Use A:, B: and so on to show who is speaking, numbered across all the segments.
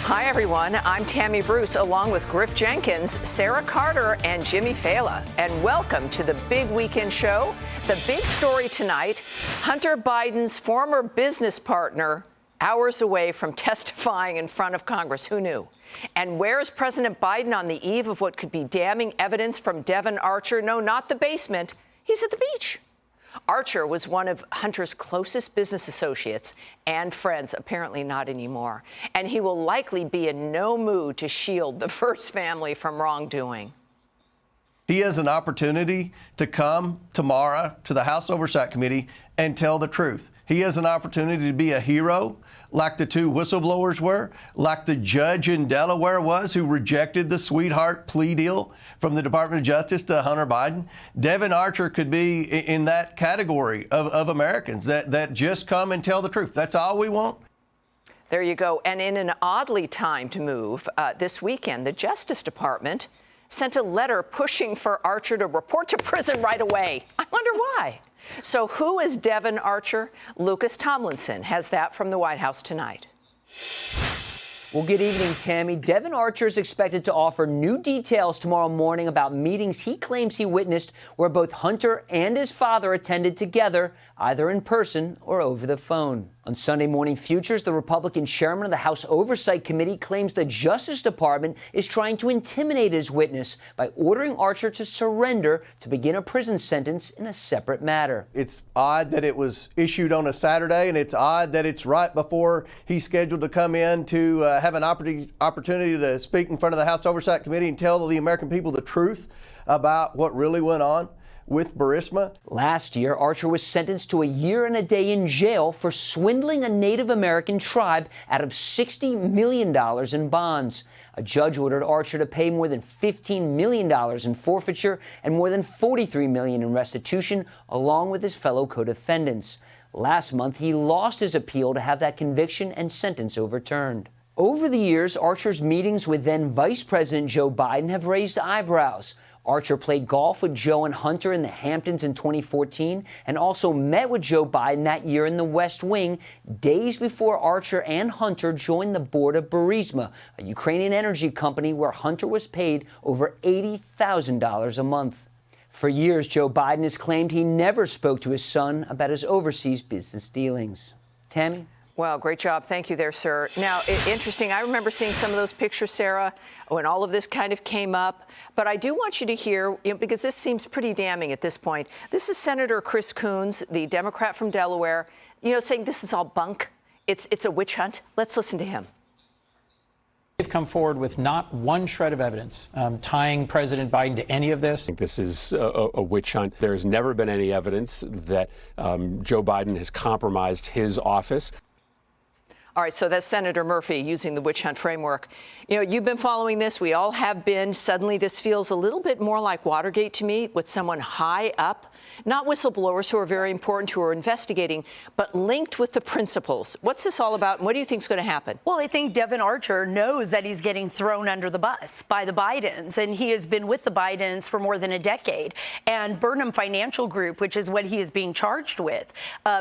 A: Hi, everyone. I'm Tammy Bruce, along with Griff Jenkins, Sarah Carter, and Jimmy Fala. And welcome to the big weekend show. The big story tonight, Hunter Biden's former business partner, hours away from testifying in front of Congress. Who knew? And where is President Biden on the eve of what could be damning evidence from Devon Archer? No, not the basement. He's at the beach. Archer was one of Hunter's closest business associates and friends, apparently not anymore. And he will likely be in no mood to shield the First family from wrongdoing.
B: He has an opportunity to come tomorrow to the House Oversight Committee and tell the truth. He has an opportunity to be a hero, like the two whistleblowers were, like the judge in Delaware was who rejected the sweetheart plea deal from the Department of Justice to Hunter Biden. Devon Archer could be in that category of Americans that just come and tell the truth. That's all we want.
A: There you go. And in an oddly timed move, this weekend, the Justice Department sent a letter pushing for Archer to report to prison right away. I wonder why. So who is Devon Archer? Lucas Tomlinson has that from the White House tonight.
C: Well, good evening, Tammy. Devon Archer is expected to offer new details tomorrow morning about meetings he claims he witnessed where both Hunter and his father attended together, either in person or over the phone. On Sunday Morning Futures, the Republican chairman of the House Oversight Committee claims the Justice Department is trying to intimidate his witness by ordering Archer to surrender to begin a prison sentence in a separate matter.
B: It's odd that it was issued on a Saturday, and it's odd that it's right before he's scheduled to come in to have an opportunity to speak in front of the House Oversight Committee and tell the American people the truth about what really went on with Burisma.
C: Last year, Archer was sentenced to a year and a day in jail for swindling a Native American tribe out of $60 million in bonds. A judge ordered Archer to pay more than $15 million in forfeiture and more than $43 million in restitution, along with his fellow co-defendants. Last month, he lost his appeal to have that conviction and sentence overturned. Over the years, Archer's meetings with then Vice President Joe Biden have raised eyebrows. Archer played golf with Joe and Hunter in the Hamptons in 2014 and also met with Joe Biden that year in the West Wing, days before Archer and Hunter joined the board of Burisma, a Ukrainian energy company where Hunter was paid over $80,000 a month. For years, Joe Biden has claimed he never spoke to his son about his overseas business dealings. Tammy?
A: Well, great job. Thank you there, sir. Now, interesting. I remember seeing some of those pictures, Sarah, when all of this kind of came up. But I do want you to hear, because this seems pretty damning at this point. This is Senator Chris Coons, the Democrat from Delaware, saying this is all bunk. It's a witch hunt. Let's listen to him.
D: They've come forward with not one shred of evidence tying President Biden to any of this.
E: I think this is a witch hunt. There's never been any evidence that Joe Biden has compromised his office.
A: All right, so that's Senator Murphy using the witch hunt framework. You've been following this. We all have been. Suddenly, this feels a little bit more like Watergate to me, with someone high up, not whistleblowers who are very important, who are investigating, but linked with the principals. What's this all about, and what do you think is going to happen?
F: Well, I think Devon Archer knows that he's getting thrown under the bus by the Bidens, and he has been with the Bidens for more than a decade. And Burnham Financial Group, which is what he is being charged with,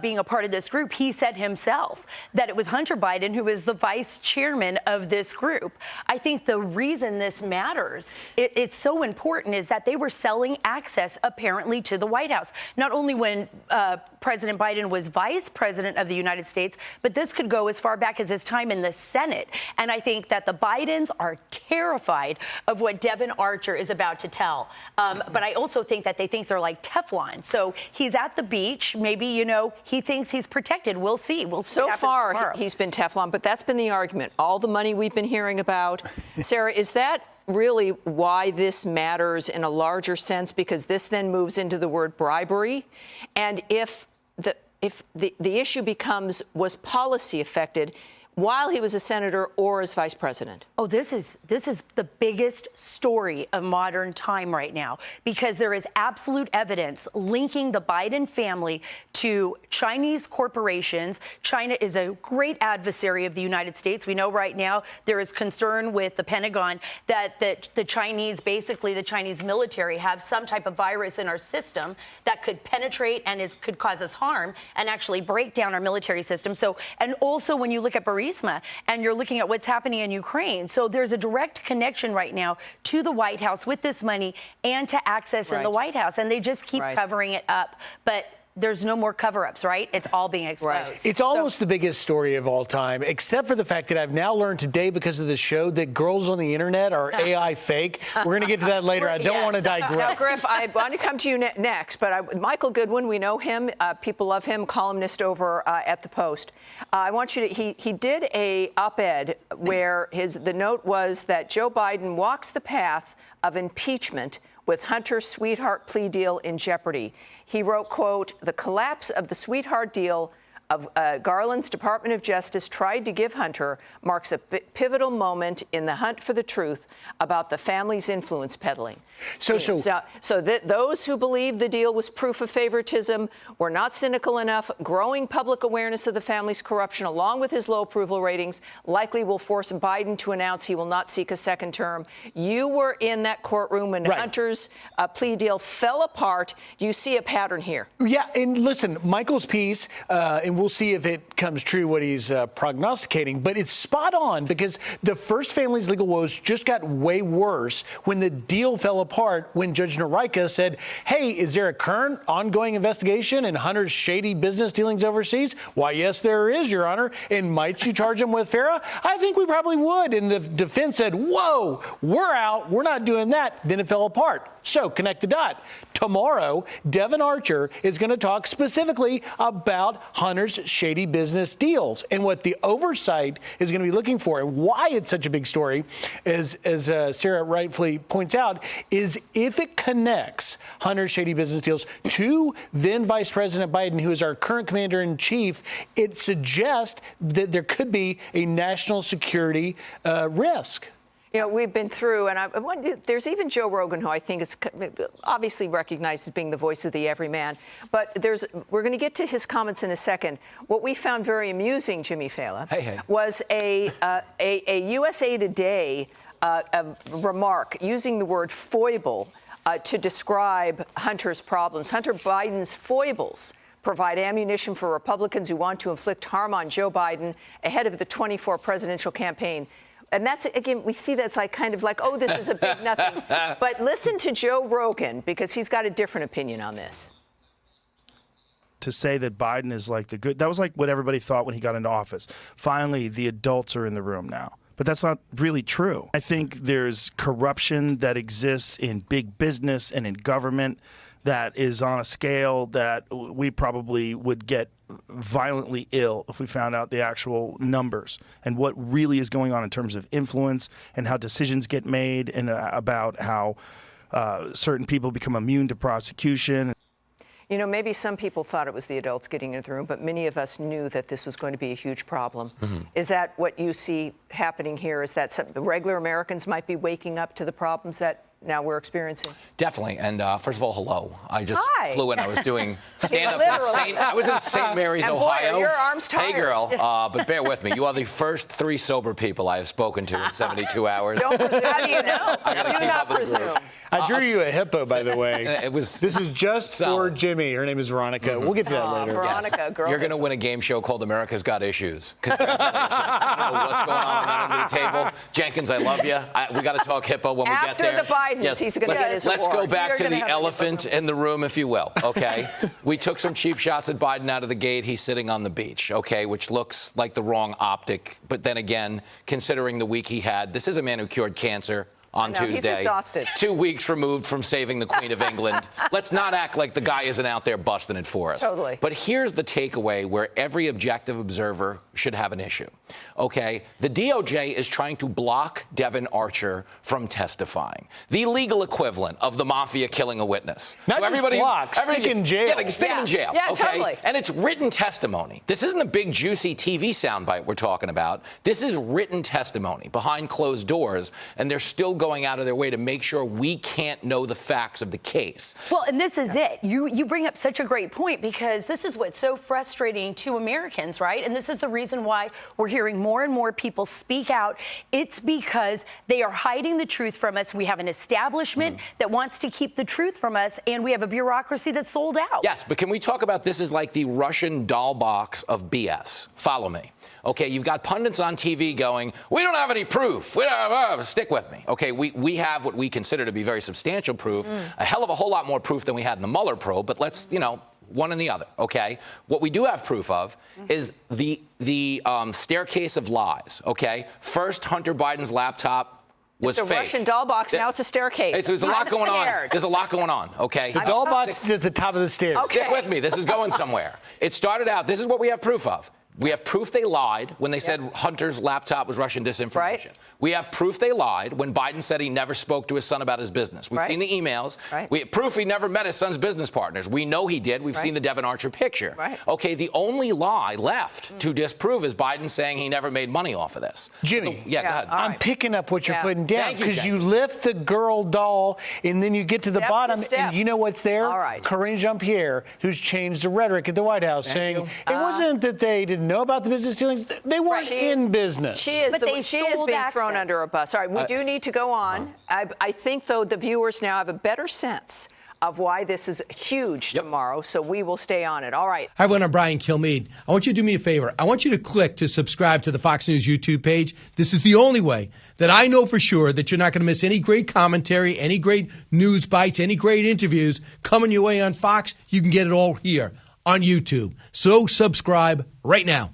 F: being a part of this group, he said himself that it was Hunter Biden who is the vice chairman of this group. I think the reason this matters, it's so important, is that they were selling access apparently to the White House. Not only when President Biden was vice president of the United States, but this could go as far back as his time in the Senate. And I think that the Bidens are terrified of what Devon Archer is about to tell. But I also think that they think they're like Teflon. So he's at the beach. Maybe, he thinks he's protected. We'll see.
A: So far, he's been Teflon, but that's been the argument. All the money we've been hearing about. Sarah, is that really why this matters in a larger sense? Because this then moves into the word bribery. And if the issue becomes, was policy affected while he was a senator or as vice president?
F: Oh, this is the biggest story of modern time right now, because there is absolute evidence linking the Biden family to Chinese corporations. China is a great adversary of the United States. We know right now there is concern with the Pentagon that the Chinese, basically the Chinese military, have some type of virus in our system that could penetrate and could cause us harm and actually break down our military system. So, and also when you look at Burisma, Burisma, and you're looking at what's happening in Ukraine. So there's a direct connection right now to the White House with this money and to access in the White House, and they just keep covering it up. But there's no more cover-ups, right? It's all being exposed.
G: It's almost the biggest story of all time, except for the fact that I've now learned today because of the show that girls on the internet are AI fake. We're going to get to that later. I don't want to digress.
A: Now, Griff, I want to come to you next, but Michael Goodwin, we know him. People love him, columnist over at the Post. I want you to, he did a op-ed where the note was that Joe Biden walks the path of impeachment with Hunter's sweetheart plea deal in jeopardy. He wrote, quote, "The collapse of the sweetheart deal of Garland's Department of Justice tried to give Hunter marks a pivotal moment in the hunt for the truth about the family's influence peddling." Those who believe the deal was proof of favoritism were not cynical enough. Growing public awareness of the family's corruption, along with his low approval ratings, likely will force Biden to announce he will not seek a second term. You were in that courtroom when Hunter's plea deal fell apart. Do you see a pattern here?
G: Yeah, and listen, Michael's piece, and we'll see if it comes true what he's prognosticating, but it's spot on because the first family's legal woes just got way worse when the deal fell apart, when Judge Noreika said, hey, is there a current ongoing investigation in Hunter's shady business dealings overseas? Why, yes, there is, Your Honor. And might you charge him with FARA? I think we probably would. And the defense said, whoa, we're out. We're not doing that. Then it fell apart. So connect the dot. Tomorrow, Devon Archer is going to talk specifically about Hunter's shady business deals and what the oversight is going to be looking for and why it's such a big story, as Sarah rightfully points out, is if it connects Hunter's shady business deals to then Vice President Biden, who is our current commander-in-chief, it suggests that there could be a national security risk.
A: You know, we've been through, and there's even Joe Rogan, who I think is obviously recognized as being the voice of the everyman. But we're going to get to his comments in a second. What we found very amusing, Jimmy Fallon, was a USA Today remark using the word foible to describe Hunter's problems. Hunter Biden's foibles provide ammunition for Republicans who want to inflict harm on Joe Biden ahead of the 2024 presidential campaign. And that's, again, we see that's like kind of like, oh, this is a big nothing. But listen to Joe Rogan, because he's got a different opinion on this.
H: To say that Biden is like the good, that was like what everybody thought when he got into office. Finally, the adults are in the room now. But that's not really true. I think there's corruption that exists in big business and in government that is on a scale that we probably would get violently ill if we found out the actual numbers and what really is going on in terms of influence and how decisions get made and about how certain people become immune to prosecution.
A: You know, maybe some people thought it was the adults getting into the room, but many of us knew that this was going to be a huge problem. Is that what you see happening here? Is that regular Americans might be waking up to the problems that now we're experiencing?
I: Definitely. And first of all, hello. I just flew in. I was doing stand-up I was in St. Mary's, Ohio.
A: Boy, your arm's tired.
I: Hey, girl. But bear with me. You are the first 3 sober people I have spoken to in 72 hours.
A: Don't presume. How do you know?
I: Do
A: not presume.
G: I drew you a hippo, by the way.
I: This
G: is just for Jimmy. Her name is Veronica. We'll get to that later.
A: Veronica, girl.
I: You're going to win a game show called America's Got Issues. Congratulations. I don't know what's going on under the table. Jenkins, I love you. We got to talk hippo when we get there.
A: After the Bidens, he's going to get his
I: Let's
A: award.
I: go back to the elephant in the room, if you will, okay? We took some cheap shots at Biden out of the gate. He's sitting on the beach, okay, which looks like the wrong optic. But then again, considering the week he had, this is a man who cured cancer on Tuesday.
A: He's exhausted.
I: 2 weeks removed from saving the Queen of England. Let's not act like the guy isn't out there busting it for us.
A: Totally.
I: But here's the takeaway where every objective observer should have an issue. Okay, the DOJ is trying to block Devon Archer from testifying. The legal equivalent of the mafia killing a witness.
G: Not so everybody block, stick in jail.
I: Yeah, like stick him in jail.
A: Yeah,
I: okay?
A: totally.
I: And it's written testimony. This isn't a big juicy TV soundbite we're talking about. This is written testimony behind closed doors, and they're still going out of their way to make sure we can't know the facts of the case.
F: Well, and this is it. You bring up such a great point, because this is what's so frustrating to Americans, right? And this is the reason why we're hearing more and more people speak out. It's because they are hiding the truth from us. We have an establishment that wants to keep the truth from us, and we have a bureaucracy that's sold out.
I: Yes, but can we talk about this is like the Russian doll box of BS? Follow me. Okay, you've got pundits on TV going, we don't have any proof. Stick with me. Okay, we have what we consider to be very substantial proof, a hell of a whole lot more proof than we had in the Mueller probe, but let's, one and the other, okay? What we do have proof of is the staircase of lies, okay? First, Hunter Biden's laptop was
A: fake. It's a Russian doll box, now it's a staircase.
I: There's a lot going on. There's a lot going on, okay?
G: The doll box is at the top of the stairs.
A: Okay.
I: Stick with me. This is going somewhere. It started out, this is what we have proof of. We have proof they lied when they said Hunter's laptop was Russian disinformation.
A: Right.
I: We have proof they lied when Biden said he never spoke to his son about his business. We've seen the emails.
A: Right.
I: We have proof he never met his son's business partners. We know he did. We've seen the Devon Archer picture.
A: Right.
I: Okay, the only lie left to disprove is Biden saying he never made money off of this.
G: Jimmy,
I: go ahead.
G: I'm picking up what you're putting down,
I: Thank you,
G: because
I: Jay.
G: you lift the girl doll and then you get to the bottom, and you know what's there?
A: All right.
G: Karine Jean-Pierre, who's changed the rhetoric at the White House, saying it wasn't that they didn't know about the business dealings, they weren't in business.
A: She is
F: sold
A: being
F: access.
A: thrown under a bus. All right, we do need to go on. I think, though, the viewers now have a better sense of why this is huge tomorrow, so we will stay on it. All right.
J: Hi, everyone. I'm Brian Kilmeade. I want you to do me a favor. I want you to click to subscribe to the Fox News YouTube page. This is the only way that I know for sure that you're not going to miss any great commentary, any great news bites, any great interviews coming your way on Fox. You can get it all here on YouTube. So subscribe right now.